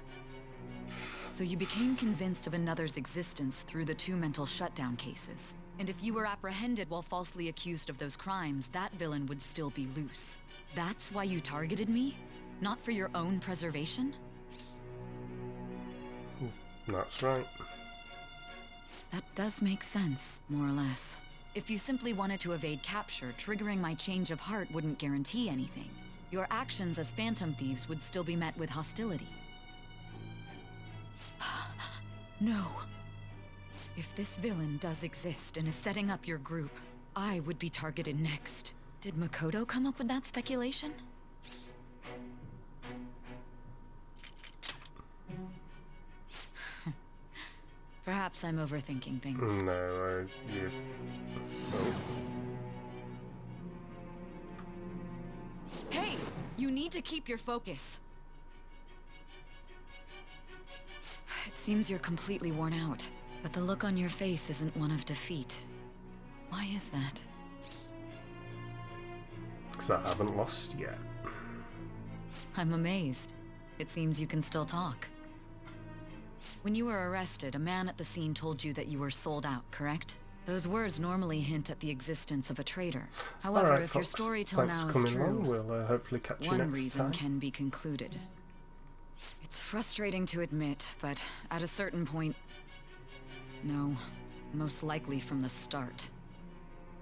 So you became convinced of another's existence through the 2 mental shutdown cases. And if you were apprehended while falsely accused of those crimes, that villain would still be loose. That's why you targeted me? Not for your own preservation? That's right. That does make sense, more or less. If you simply wanted to evade capture, triggering my change of heart wouldn't guarantee anything. Your actions as Phantom Thieves would still be met with hostility. No. If this villain does exist and is setting up your group, I would be targeted next. Did Makoto come up with that speculation? Perhaps I'm overthinking things. No, you... Oh. Hey! You need to keep your focus. It seems you're completely worn out, but the look on your face isn't one of defeat. Why is that? Because I haven't lost yet. I'm amazed. It seems you can still talk. When you were arrested, a man at the scene told you that you were sold out, correct? Those words normally hint at the existence of a traitor. However, right, if folks, your story till now is true, along. We'll hopefully catch you one next reason time. can be concluded. It's frustrating to admit, but at a certain point... No, most likely from the start.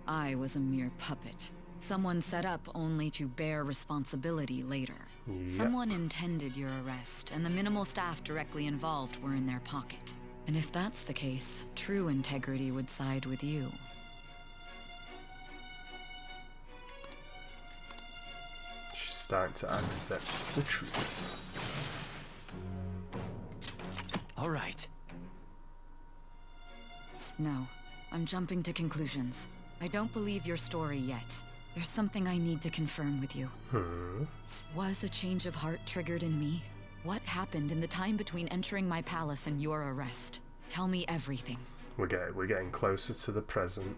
I was a mere puppet. Someone set up only to bear responsibility later. Yep. Someone intended your arrest, and the minimal staff directly involved were in their pocket. And if that's the case, true integrity would side with you. She's starting to accept the truth. All right. No, I'm jumping to conclusions. I don't believe your story yet. There's something I need to confirm with you. Was a change of heart triggered in me? What happened in the time between entering my palace and your arrest? Tell me everything. We're getting closer to the present.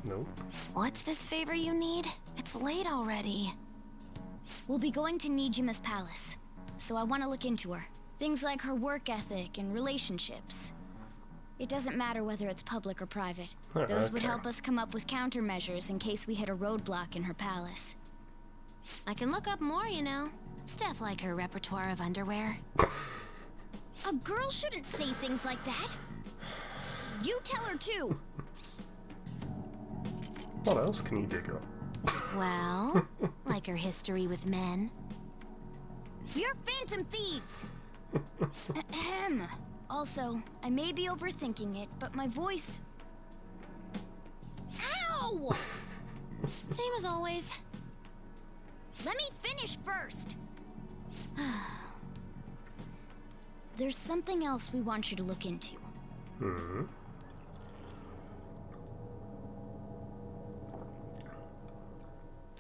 Nope. What's this favor you need? It's late already. We'll be going to Nijima's palace, so I want to look into her. Things like her work ethic and relationships. It doesn't matter whether it's public or private. Those would help us come up with countermeasures in case we hit a roadblock in her palace. I can look up more, you know. Stuff like her repertoire of underwear. A girl shouldn't say things like that. You tell her too. What else can you dig up? Well, like her history with men. You're phantom thieves! Ahem. Also, I may be overthinking it, but my voice... Ow! Same as always. Let me finish first! There's something else we want you to look into.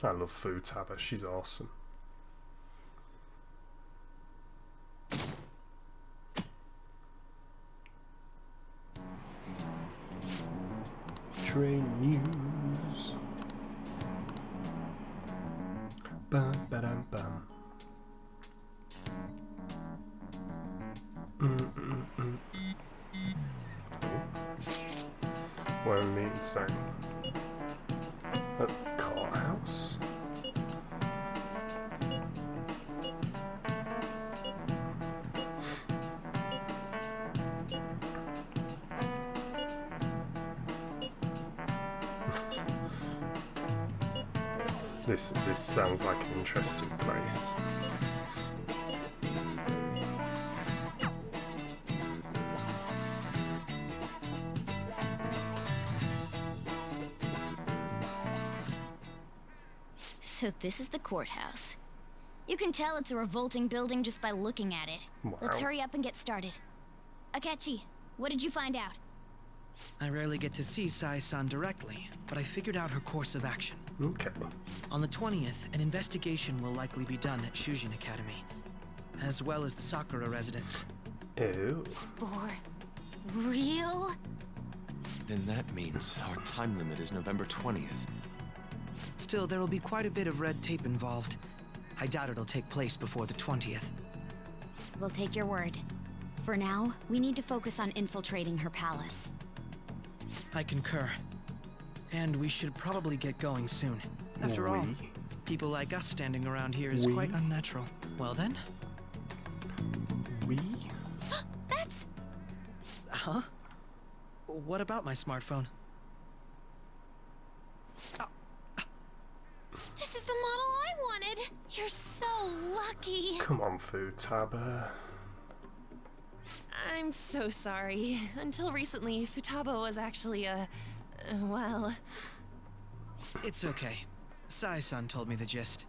I love Futaba, she's awesome. Train news. Bum ba-dum bum. Where are we meeting today? At the courthouse? This sounds like an interesting place. So this is the courthouse. You can tell it's a revolting building just by looking at it. Wow. Let's hurry up and get started. Akechi, what did you find out? I rarely get to see Sai-san directly, but I figured out her course of action. Okay. On the 20th, an investigation will likely be done at Shujin Academy, as well as the Sakura residence. Ew. For real? Then that means our time limit is November 20th. Still, there will be quite a bit of red tape involved. I doubt it'll take place before the 20th. We'll take your word. For now, we need to focus on infiltrating her palace. I concur. And we should probably get going soon. After all, people like us standing around here is quite unnatural. Well then? That's... Huh? What about my smartphone? This is the model I wanted! You're so lucky! Come on, Futaba. I'm so sorry. Until recently, Futaba was actually well... It's okay. Sai-san told me the gist.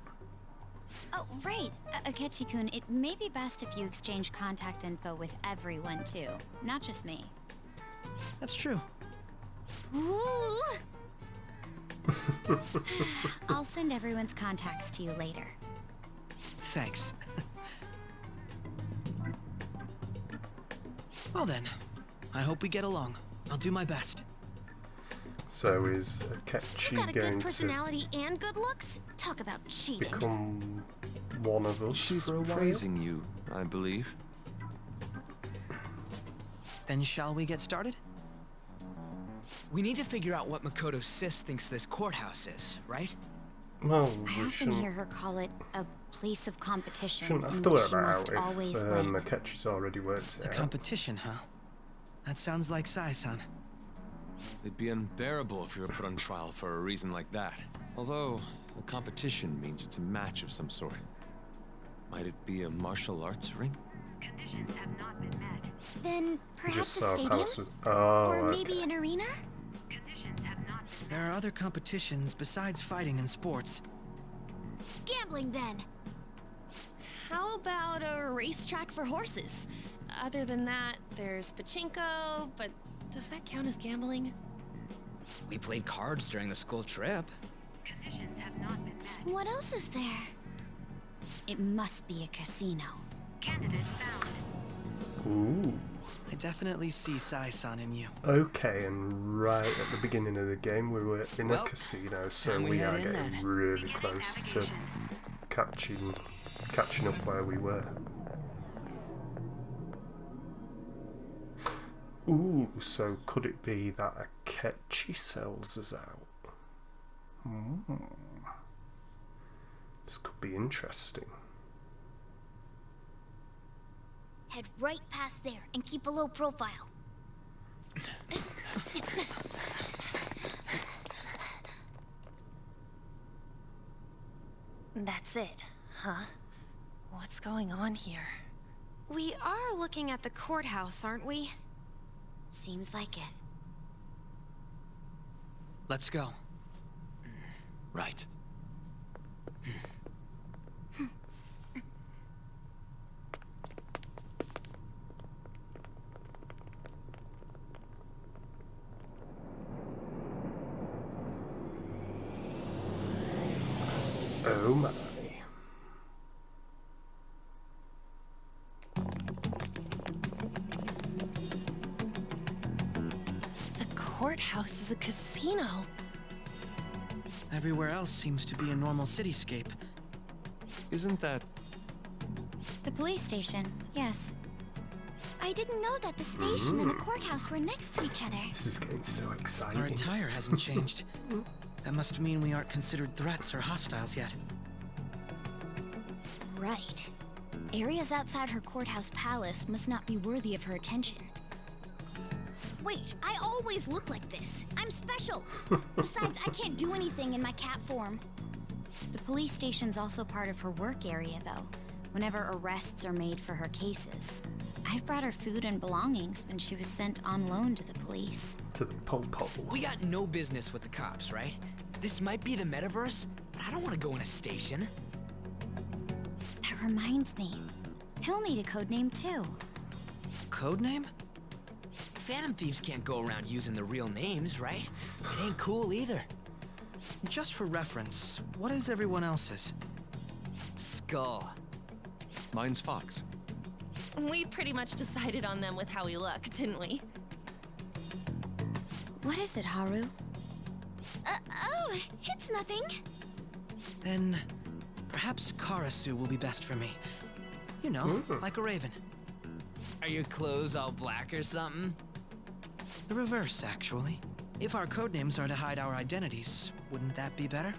Oh, right. Akechi-kun, it may be best if you exchange contact info with everyone, too. Not just me. That's true. Ooh. I'll send everyone's contacts to you later. Thanks. Well then, I hope we get along. I'll do my best. So is Akechi got a going good personality and good looks? Talk about to cheating. become one of us? She's for a while? praising you, I believe. Then shall we get started? We need to figure out what Makoto Sis thinks this courthouse is, right? Well, I we often hear her call it a place of competition shouldn't have in to which work she that must out always if win. Akechi's already worked it A out. competition, huh? That sounds like Sai-san. It'd be unbearable if you were put on trial for a reason like that. Although, a competition means it's a match of some sort. Might it be a martial arts ring? Conditions have not been met. Then perhaps Just a saw stadium? Palace was. Oh, Or okay. maybe an arena? Conditions have not been There are other competitions besides fighting and sports. Gambling, then. How about a racetrack for horses? Other than that, there's pachinko, but does that count as gambling? We played cards during the school trip. Conditions have not been met. What else is there? It must be a casino. Candidate found. Ooh. I definitely see Sai-san in you. Okay, and right at the beginning of the game we were in a Well, casino, so time we we head are in getting then. really close to catching up where we were. Ooh, so could it be that Akechi sells us out? This could be interesting. Head right past there and keep a low profile. That's it, huh? What's going on here? We are looking at the courthouse, aren't we? Seems like it. Let's go. Right. Oh my. The courthouse is a casino. Everywhere else seems to be a normal cityscape. Isn't that... The police station, yes. I didn't know that the station and the courthouse were next to each other. This is getting so exciting. Our attire hasn't changed. That must mean we aren't considered threats or hostiles yet. Right. Areas outside her courthouse palace must not be worthy of her attention. Wait, I always look like this. I'm special. Besides, I can't do anything in my cat form. The police station's also part of her work area, though, whenever arrests are made for her cases. I've brought her food and belongings when she was sent on loan to the police. To the po-po. We got no business with the cops, right? This might be the metaverse, but I don't want to go in a station. That reminds me. He'll need a code name, too. Code name? Phantom Thieves can't go around using the real names, right? It ain't cool either. Just for reference, what is everyone else's? Skull. Mine's Fox. We pretty much decided on them with how we look, didn't we? What is it, Haru? Oh, it's nothing. Then perhaps Karasu will be best for me. You know, like a raven. Are your clothes all black or something? The reverse, actually. If our codenames are to hide our identities, wouldn't that be better?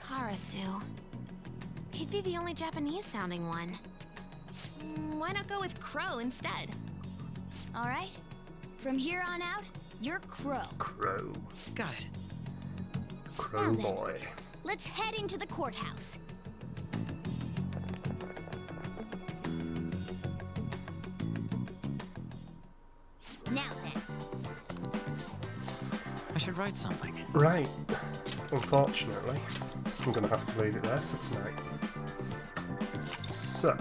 Karasu. He'd be the only Japanese-sounding one. Why not go with Crow instead? All right. From here on out, you're Crow. Crow. Got it. Crow Now then. boy. Let's head into the courthouse. Now then. I should write something. Right. Unfortunately, I'm gonna have to leave it there for tonight. So,